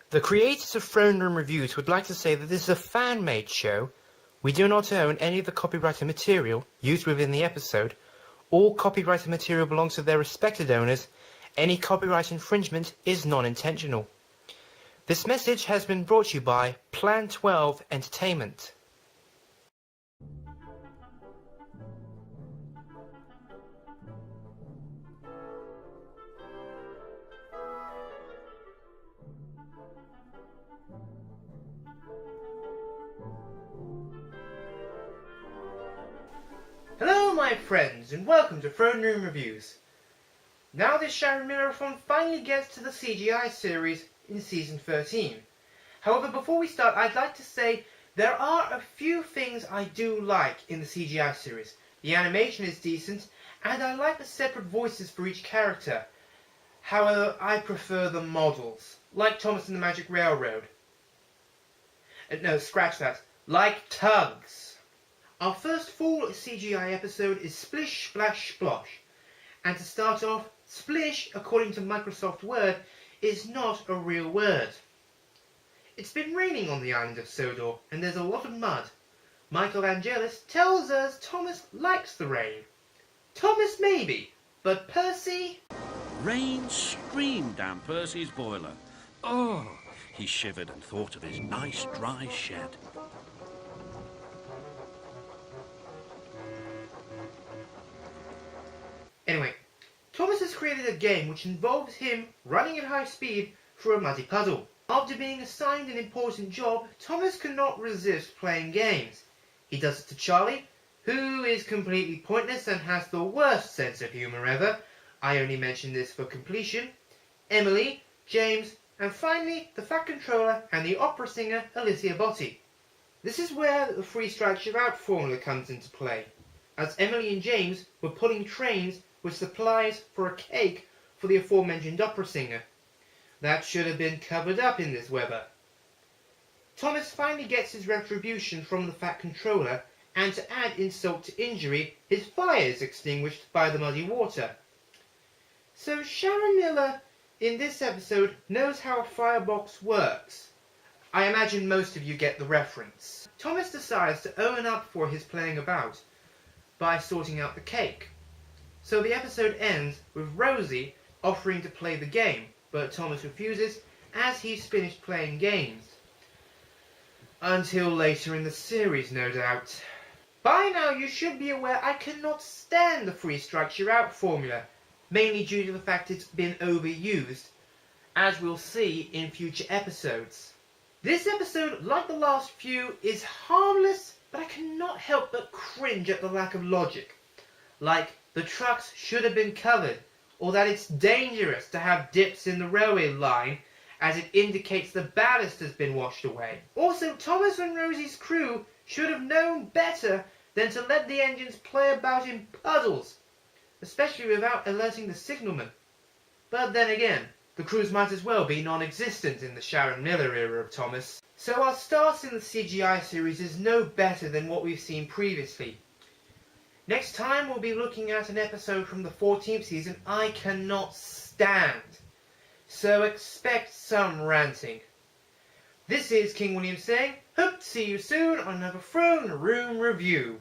The creators of Throne Room Reviews would like to say that this is a fan-made show. We do not own any of the copyrighted material used within the episode. All copyrighted material belongs to their respected owners. Any copyright infringement is non-intentional. This message has been brought to you by Plan 12 Entertainment. Hello my friends, and welcome to Throne Room Reviews. Now this Sharon Marathon finally gets to the CGI series in Season 13. However, before we start, I'd like to say there are a few things I do like in the CGI series. The animation is decent, and I like the separate voices for each character. However, I prefer the models, like Thomas and the Magic Railroad. No, scratch that. Like Tugs. Our first full CGI episode is Splish, Splash, Splosh. And to start off, Splish, according to Microsoft Word, is not a real word. It's been raining on the island of Sodor, and there's a lot of mud. Michael Angelis tells us Thomas likes the rain. Thomas maybe, but Percy... Rain streamed down Percy's boiler. Oh, he shivered and thought of his nice dry shed. Anyway, Thomas has created a game which involves him running at high speed through a muddy puddle. After being assigned an important job, Thomas cannot resist playing games. He does it to Charlie, who is completely pointless and has the worst sense of humour ever. I only mention this for completion. Emily, James, and finally the Fat Controller and the opera singer Alicia Botti. This is where the three strikes you're out formula comes into play, as Emily and James were pulling trains with supplies for a cake for the aforementioned opera singer. That should have been covered up in this weather. Thomas finally gets his retribution from the Fat Controller, and to add insult to injury, his fire is extinguished by the muddy water. So Sharon Miller, in this episode, knows how a firebox works. I imagine most of you get the reference. Thomas decides to own up for his playing about by sorting out the cake. So the episode ends with Rosie offering to play the game, but Thomas refuses as he's finished playing games. Until later in the series, no doubt. By now you should be aware I cannot stand the three strikes you're out formula, mainly due to the fact it's been overused, as we'll see in future episodes. This episode, like the last few, is harmless, but I cannot help but cringe at the lack of logic. Like, the trucks should have been covered, or that it's dangerous to have dips in the railway line, as it indicates the ballast has been washed away. Also, Thomas and Rosie's crew should have known better than to let the engines play about in puddles, especially without alerting the signalman. But then again, the crews might as well be non-existent in the Sharon Miller era of Thomas. So our start in the CGI series is no better than what we've seen previously. Next time we'll be looking at an episode from the 14th season I cannot stand. So expect some ranting. This is King William saying, hope to see you soon on another Throne Room Review.